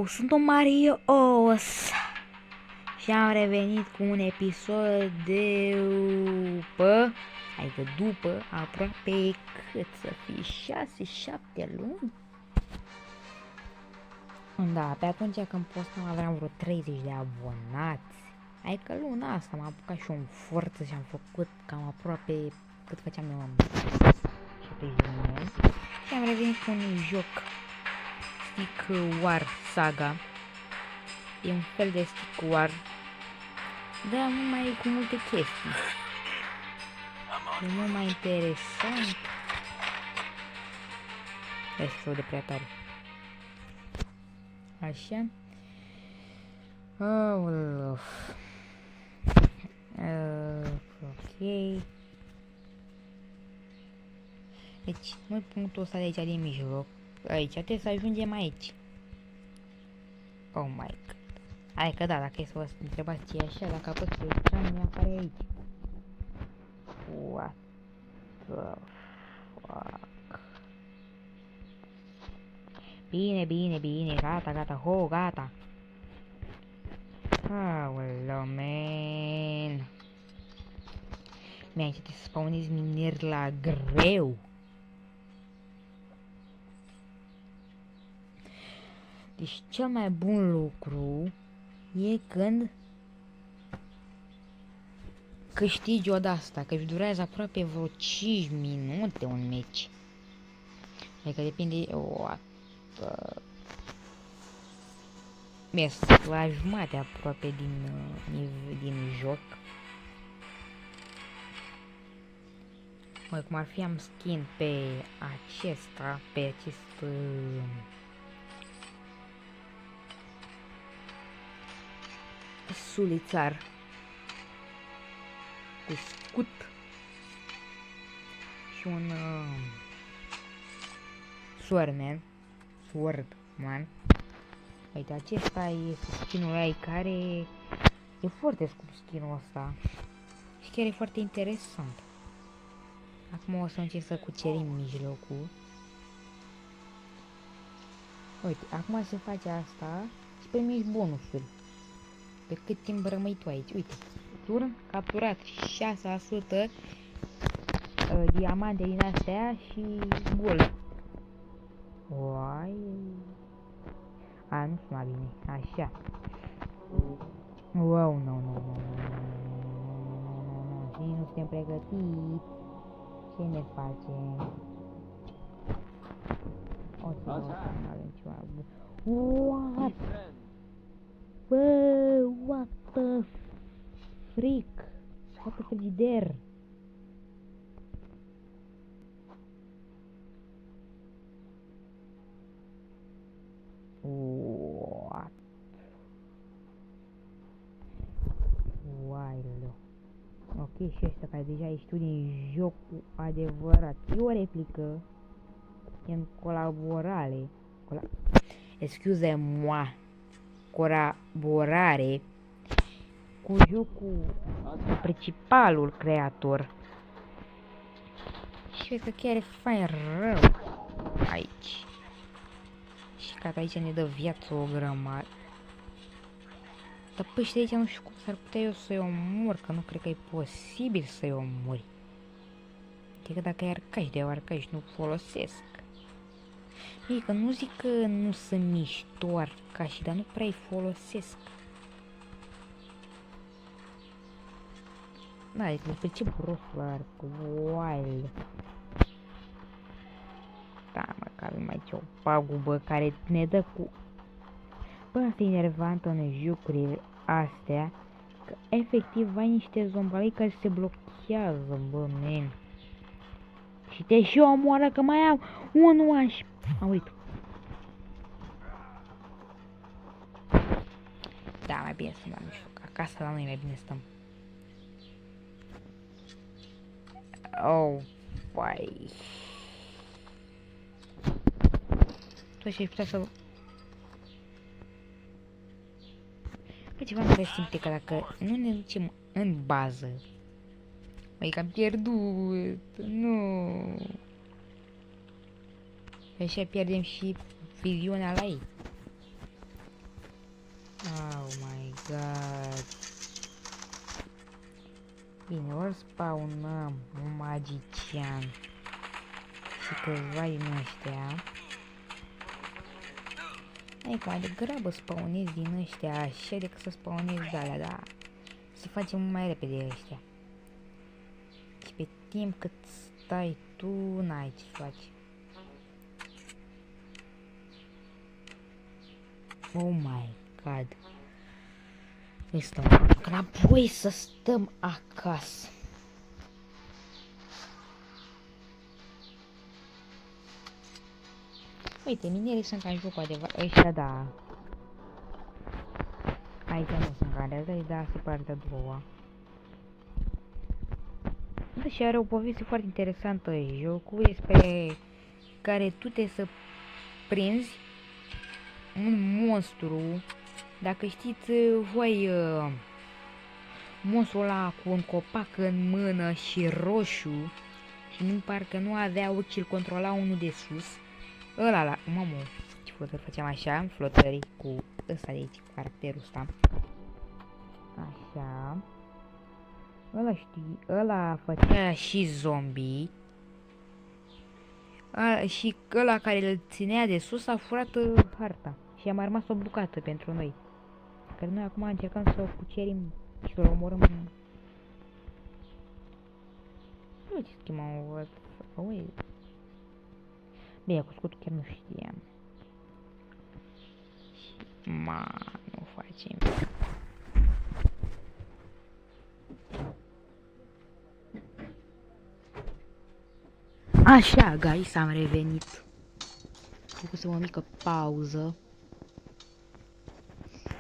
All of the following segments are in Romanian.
sunt un Marios și am revenit cu un episod după aproape cât să fie 6-7 luni. Da, pe atunci când postam aveam vreo 30 de abonați. Adică luna asta m-am apucat și în forță și am făcut cam aproape cât făceam eu în 70 de milioane. Și am revenit cu un joc Stick War Saga. E un fel de Stick War, dar numai cu multe chestii. E mult mai interesant. Hai să de prea tare. Așa. Ok. Deci, nu punctul ăsta de aici din mijloc. Aici, trebuie să ajungem aici. Oh my god. Hai că da, dacă e să vă întrebați ce e așa, dacă apăs pe ecran, mi apare aici. What the fuck? Bine, gata, gata. Aoleu, man. Mi-ai să spawnezi mineri la greu. Deci cel mai bun lucru e când câștigi o de-asta, că își durează aproape vreo 5 minute un meci. Adică depinde... Mi-e la jumate aproape din joc. Măi, cum ar fi am skin pe acesta, pe acest... sulițar cu scut și un Swordman. Uite, acesta este skinul ei care e foarte scump skinul ăsta și chiar e foarte interesant. Acum o să încerc să cucerim mijlocul. Uite, acum se face asta și primești bonusuri. Pe cât timp rămâi tu aici. Uite, turn capturat 6% diamante din astea și gol. Uai. A, nu suna bine. Așa. Wow, nu. Și nu suntem pregătiți. Ce ne facem? O să nu avem ceva bun. What? Bă, what the frick? What the frigider? What? Wild. Ok, și ăștia care deja ești tu din jocul adevărat. E o replică în colaborare. Excuse-moi. Colaborare cu jocul principalul creator. Și cred că chiar e fain rău aici. Și că aici ne dă viață o grămadă. Dar păi și de aici nu știu cum s-ar putea eu să-i omor, că nu cred că e posibil să-i omori. Adică dacă e arcași de arcași nu folosesc. Ei, că nu zic că nu sunt mișto arcași, dar nu prea-i folosesc. Da, adică despre ce prost la arc, wild. Da, mă, că avem aici o pagubă care ne dă cu... Bă, asta e enervant în jocurile astea, că efectiv ai niște zombalii care se blochează, bă, man. Și te și omoară că mai am unul aș... A murit. Da, mai bine stăm la mijloc. Acasă la noi mai bine stăm. Oh, vai. Tu și-ai putea să... Bă, ceva nu simte că dacă nu ne ducem în bază... Măi, că am pierdut... Nu... Așa pierdem și viziunea la ei. Oh my god. Bine, ori spawnăm un magician și câțiva din ăștia. Adică mai degrabă spawnezi din ăștia așa decât să spawnezi de alea, da. Să facem mult mai repede ăștia. Și pe timp cât stai tu, n-ai ce faci. Oh my god. Noi stăm înapoi să stăm acasă. Uite, minerii sunt ca în jocul adevărat. Ăștia da. Aici nu sunt ca de dar se partea a doua. Da, și are o poveste foarte interesantă jocul despre care tu te să prinzi un monstru. Dacă știți voi monstrul ăla cu un copac în mână și roșu și nu parcă nu avea ochi, îl controla unul de sus. Ăla la... Mamă, ce flotări făceam așa, flotării cu ăsta de aici, cu caracterul ăsta. Așa. Ăla știi, ăla făcea și zombie. Și ăla care îl ținea de sus a furat harta. Și a mai rămas o bucată pentru noi. Care noi acum încercăm să o cucerim și să o omorâm. Nu ce schimbăm o văd. Bine, cu scutul chiar nu știam. Și nu facem. Așa, guys, am revenit. Făcusem o mică pauză.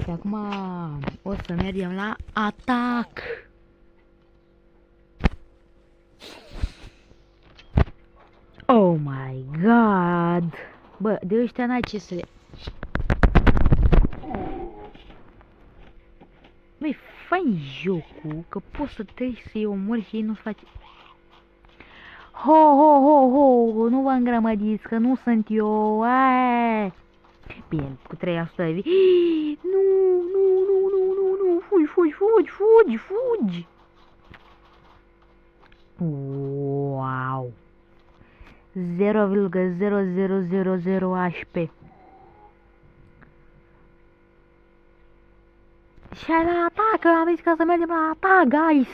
Și acum o să mergem la atac. Oh my god. Bă, de ăștia n-ai ce să le... Băi, fain jocul, că poți să treci să-i omori și ei nu-ți face... Ho, nu vă îngrămădiți, că nu sunt eu, aaa. Bine, cu 3% de vii. Nu, fugi. Wow. 0,0000 HP. Și la atac, am zis că să mergem la atac, guys.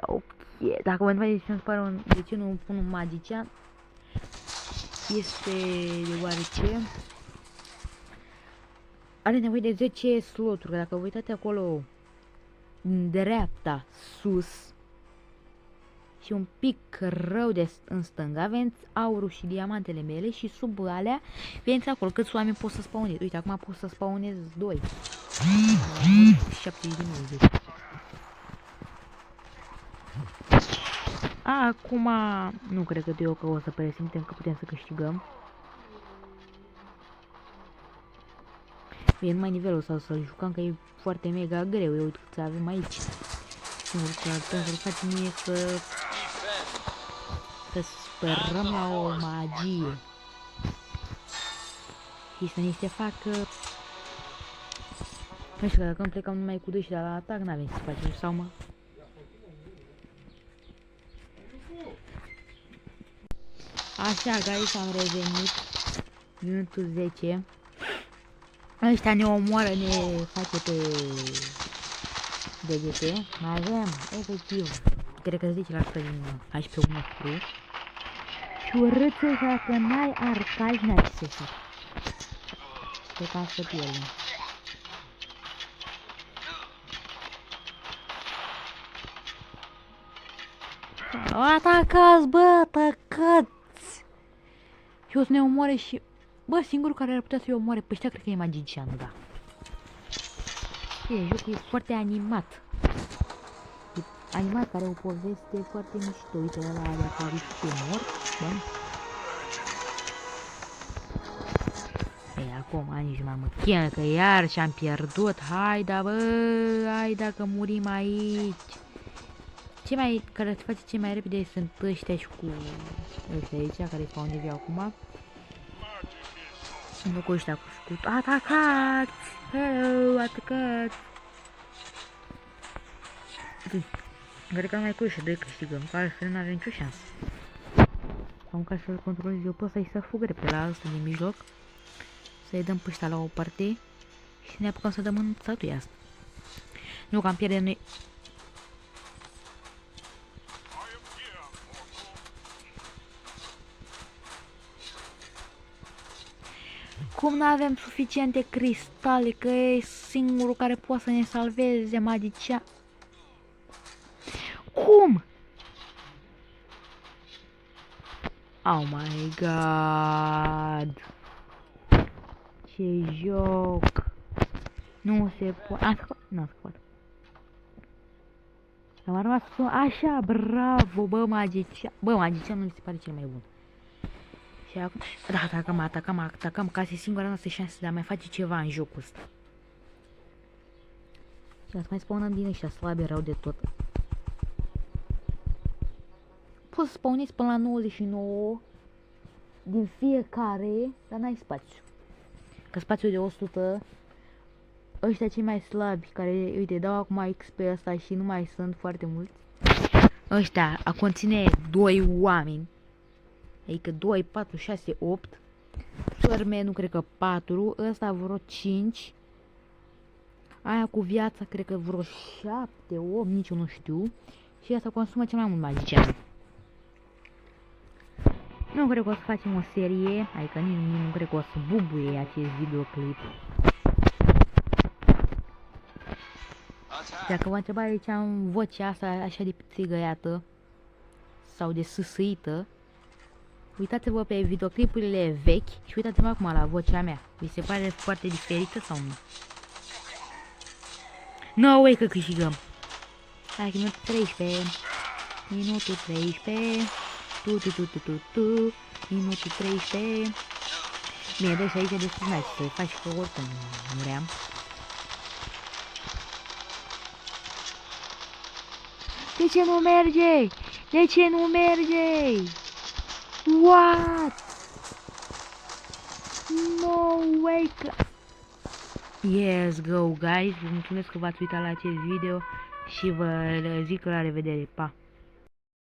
Ok, dacă mă întrebați de ce nu pare de ce nu pun un magician, este deoarece are nevoie de 10 sloturi. Dacă vă uitați acolo în dreapta sus și un pic rău de în stânga, aveți aurul și diamantele mele și sub alea vedeți acolo câți oameni pot să spawnez. Uite, acum pot să spawnez 2. 70 de mii. Acum nu cred că eu că o să presimtem că putem să câștigăm. Bine, numai nivelul sau să-l jucăm, că e foarte mega greu. Eu uite cât avem aici. Singurul că trebuie să-l facem e să sperăm la o magie. Și să ni se facă... Nu știu, dacă plecăm numai cu 2 și de la atac, n-avem ce să facem, sau mă... Așa, guys, am revenit. Minutul 10. Ăștia ne omoară, ne face pe degete. Mai avem, efectiv, cred că 10% din HP-ul nostru. Și urâță că n-ai arcaj, n-ai ce să faci. Pe ca să pierdem. Atacați, bă, atacați! Și o să ne omoare și... Bă, singurul care ar putea să-i omoare pe ăștia, cred că e magicianul, da. E, jocul e foarte animat. E animat, care o poveste foarte mișto. Uite, ăla are apărut și mort, bă. Ei, acum nici mai mă chem, că iar și-am pierdut. Haida, bă, haida că murim aici. Ce mai, care se face ce mai repede sunt ăștia și cu ăștia aici, care spawnezi acum. Nu cu ăștia cu scut. Atacați! Hello, atacați! Cred că numai cu ăștia doi câștigăm, că altfel nu avem nicio șansă. Sau ca să-l controlez eu pe ăsta și să fug repede la ăsta din mijloc. Să-i dăm pe ăștia la o parte. Și să ne apucăm să dăm în statuia asta. Nu, că am pierde noi. Cum nu avem suficiente cristale, că e singurul care poate să ne salveze, magician. Cum? Oh my god. Ce joc. Nu se poate. Am scăpat. Nu am scăpat. Am rămas așa, bravo, bă, magician. Bă, magicianul mi se pare cel mai bun. Și acum, da, atacăm, ca să e singura noastră șansă de a mai face ceva în jocul ăsta. Și să mai spawnăm din ăștia slabe rău de tot. Poți să spawnezi până la 99 din fiecare, dar n-ai spațiu. Că spațiul de 100, ăștia cei mai slabi, care, uite, dau acum XP ăsta și nu mai sunt foarte mulți. Ăștia a conține 2 oameni. Adică 2, 4, 6, 8. Sărme, nu cred că 4. Ăsta vreo 5. Aia cu viața, cred că vreo 7, 8, nici eu nu știu. Și asta consumă cel mai mult magician. Nu cred că o să facem o serie, adică nici nu cred că o să bubuie acest videoclip. Dacă vă întrebați de ce am vocea asta așa de țigăiată sau de sâsâită, uitați-vă pe videoclipurile vechi și uitați-vă acum la vocea mea. Vi se pare foarte diferită sau nu? No way că câștigăm! Hai, minutul 13. Minutul 13. Minutul 13. Bine, deci aici de sus să faci că oricum muream. De ce nu merge? De ce nu merge? What? No way că... Yes, go guys, vă mulțumesc că v-ați uitat la acest video și vă zic la revedere, pa!